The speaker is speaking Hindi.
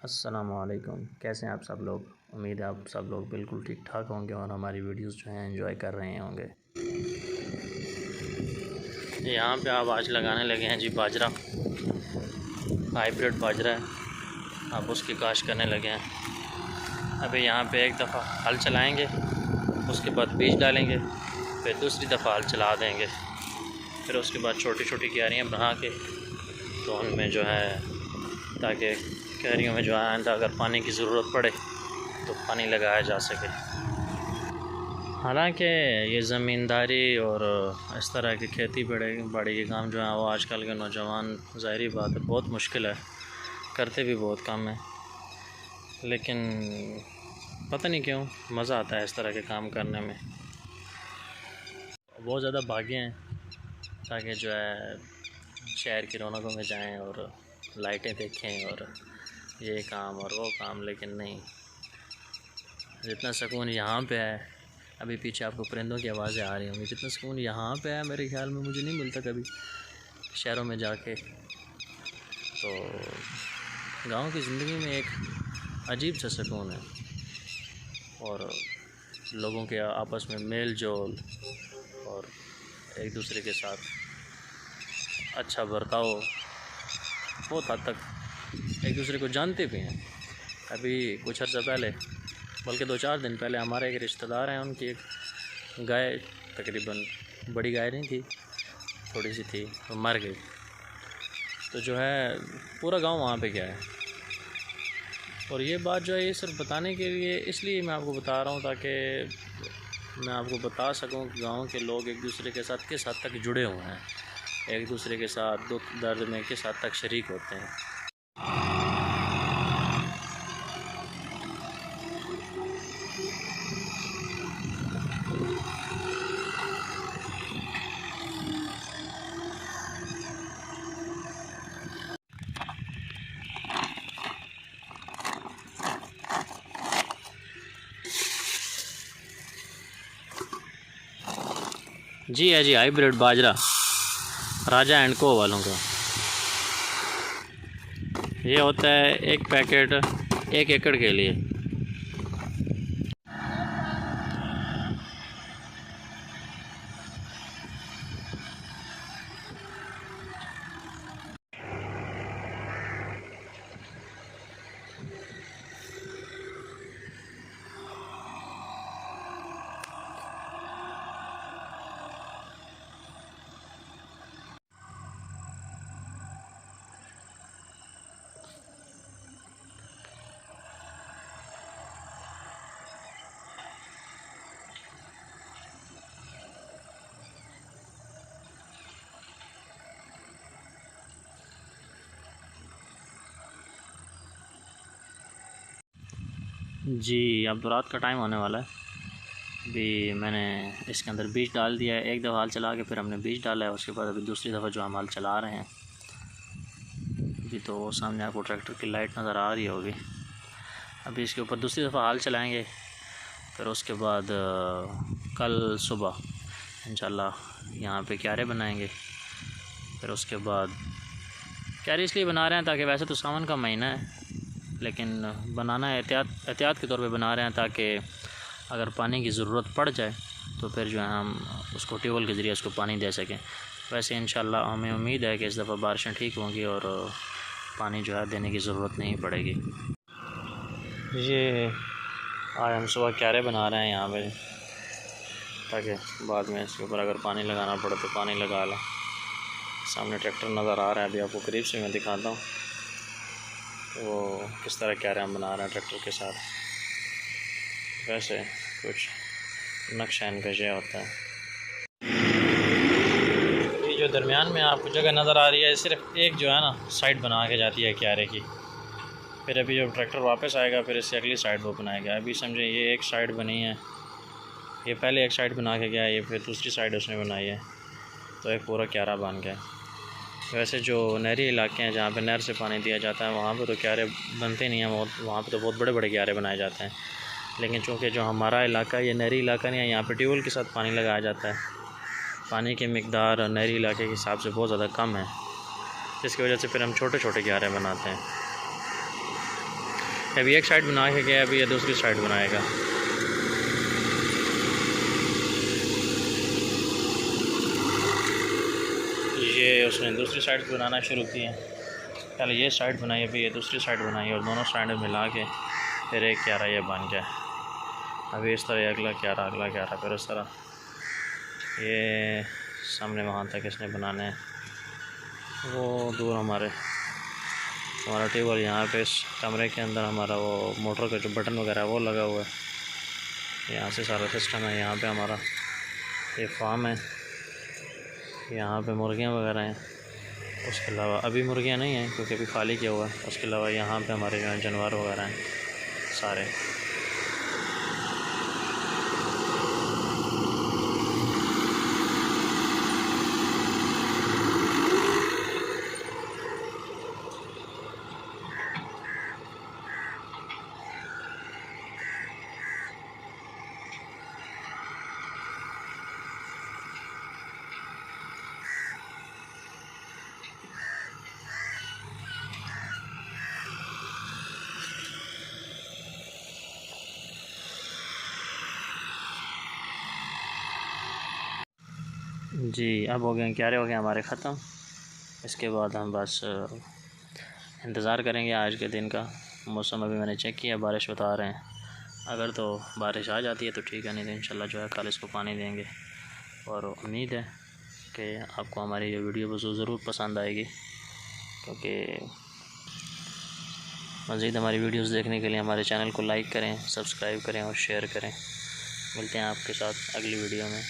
अस्सलामुअलैकुम। कैसे हैं आप सब लोग। उम्मीद है आप सब लोग बिल्कुल ठीक ठाक होंगे और हमारी वीडियोस जो हैं एंजॉय कर रहे होंगे। यहाँ पे आप आज लगाने लगे हैं जी बाजरा, हाइब्रिड बाजरा है। आप उसकी काश्त करने लगे हैं। अभी यहाँ पे एक दफ़ा हल चलाएंगे, उसके बाद बीज डालेंगे, फिर दूसरी दफ़ा हल चला देंगे, फिर उसके बाद छोटी छोटी क्यारियाँ बना के तो उनमें जो है ताकि क्यारियों में जो है आइंदा अगर पानी की ज़रूरत पड़े तो पानी लगाया जा सके। हालांकि ये ज़मींदारी और इस तरह की खेती बाड़ी के काम जो है वो आजकल के नौजवान ज़ाहिरी बात है बहुत मुश्किल है, करते भी बहुत कम है, लेकिन पता नहीं क्यों मज़ा आता है इस तरह के काम करने में। बहुत ज़्यादा भागे हैं ताकि जो है शहर की रौनकों में जाएं और लाइटें देखें और ये काम और वो काम, लेकिन नहीं, जितना सुकून यहाँ पे है, अभी पीछे आपको परिंदों की आवाज़ें आ रही होंगी, जितना सुकून यहाँ पे है मेरे ख्याल में मुझे नहीं मिलता कभी शहरों में जाके। तो गांव की ज़िंदगी में एक अजीब सा सुकून है और लोगों के आपस में मेल जोल और एक दूसरे के साथ अच्छा बर्ताव, बहुत हद तक एक दूसरे को जानते भी हैं। अभी कुछ अर्सा पहले, बल्कि 2-4 दिन पहले, हमारे एक रिश्तेदार हैं, उनकी एक गाय, तकरीबन बड़ी गाय नहीं थी, थोड़ी सी थी, तो मर गई। तो जो है पूरा गांव वहाँ पे गया है। और ये बात जो है ये सिर्फ बताने के लिए, इसलिए मैं आपको बता रहा हूँ ताकि मैं आपको बता सकूँ कि गाँव के लोग एक दूसरे के साथ किस हद तक जुड़े हुए हैं, एक दूसरे के साथ दुख दर्द में किस हद तक शरीक होते हैं। जी है जी, हाइब्रिड बाजरा राजा एंड को वालों का। ये होता है एक पैकेट 1 एकड़ के लिए। जी अब तो रात का टाइम होने वाला है। अभी मैंने इसके अंदर बीज डाल दिया है, एक दफ़ा हल चला के फिर हमने बीज डाला है, उसके बाद अभी दूसरी दफ़ा जो हम हल चला रहे हैं। अभी तो सामने आपको ट्रैक्टर की लाइट नज़र आ रही होगी। अभी इसके ऊपर दूसरी दफ़ा हल चलाएंगे, फिर उसके बाद कल सुबह इंशाल्लाह यहाँ पे क्यारे बनाएंगे। फिर उसके बाद क्यारे इसलिए बना रहे हैं ताकि वैसे तो सावन का महीना है, लेकिन बनाना है एहतियात के तौर पे बना रहे हैं ताकि अगर पानी की ज़रूरत पड़ जाए तो फिर जो है हम उसको ट्यूबवेल के ज़रिए उसको पानी दे सकें। वैसे इंशाल्लाह हमें उम्मीद है कि इस दफ़ा बारिशें ठीक होंगी और पानी जो है देने की ज़रूरत नहीं पड़ेगी। ये आज हम सुबह क्यारे बना रहे हैं यहाँ पे ताकि बाद में इसके ऊपर अगर पानी लगाना पड़े तो पानी लगा लें। सामने ट्रैक्टर नज़र आ रहा है, अभी आपको करीब से मैं दिखाता हूँ वो किस तरह क्यारे हम बना रहे हैं ट्रैक्टर के साथ। वैसे कुछ नक्शा इनका ये होता है। ये जो दरमियान में आपको जगह नज़र आ रही है, सिर्फ एक जो है ना साइड बना के जाती है क्यारे की। फिर अभी जब ट्रैक्टर वापस आएगा फिर इससे अगली साइड वो बनाएगा। अभी समझे ये एक साइड बनी है, ये पहले एक साइड बना के गया, ये फिर दूसरी साइड उसने बनाई है, तो एक पूरा क्यारा बन गया। वैसे जो नहरी इलाके हैं जहाँ पे नहर से पानी दिया जाता है वहाँ पे तो क्यारे बनते नहीं हैं, वहाँ पे तो बहुत बड़े बड़े क्यारे बनाए जाते हैं। लेकिन चूँकि जो हमारा इलाका ये नहरी इलाका नहीं है, यहाँ पे ट्यूबवेल के साथ पानी लगाया जाता है। पानी की मिकदार नहरी इलाके के हिसाब से बहुत ज़्यादा कम है, जिसकी वजह से फिर हम छोटे छोटे क्यारे बनाते हैं। अभी एक साइड बना के गया, अभी ये दूसरी साइड बनाएगा। ये उसने दूसरी साइड बनाना शुरू किया। पहले ये साइड बनाई, अभी ये दूसरी साइड बनाई और दोनों साइड मिला के फिर एक क्यारा ये बन जाए। अभी इस तरह अगला क्यारा फिर उस तरह ये सामने वहाँ तक इसने बनाने हैं। वो दूर हमारा टेबल यहाँ पे इस कमरे के अंदर हमारा वो मोटर का जो बटन वगैरह वो लगा हुआ है। यहाँ से सारा सिस्टम है। यहाँ पे हमारा ये फार्म है, यहाँ पे मुर्गियाँ वगैरह हैं। उसके अलावा अभी मुर्गियाँ नहीं हैं क्योंकि अभी खाली किया हुआ है। उसके अलावा यहाँ पे हमारे जो जानवर वगैरह हैं सारे। जी अब हो गए क्यारे हो गए हमारे ख़त्म। इसके बाद हम बस इंतज़ार करेंगे आज के दिन का। मौसम अभी मैंने चेक किया, बारिश बता रहे हैं। अगर तो बारिश आ जाती है तो ठीक है, नहीं तो इंशाल्लाह जो है कल इसको पानी देंगे। और उम्मीद है कि आपको हमारी ये वीडियो ज़रूर पसंद आएगी, क्योंकि मज़ीद हमारी वीडियोस देखने के लिए हमारे चैनल को लाइक करें, सब्सक्राइब करें और शेयर करें। मिलते हैं आपके साथ अगली वीडियो में।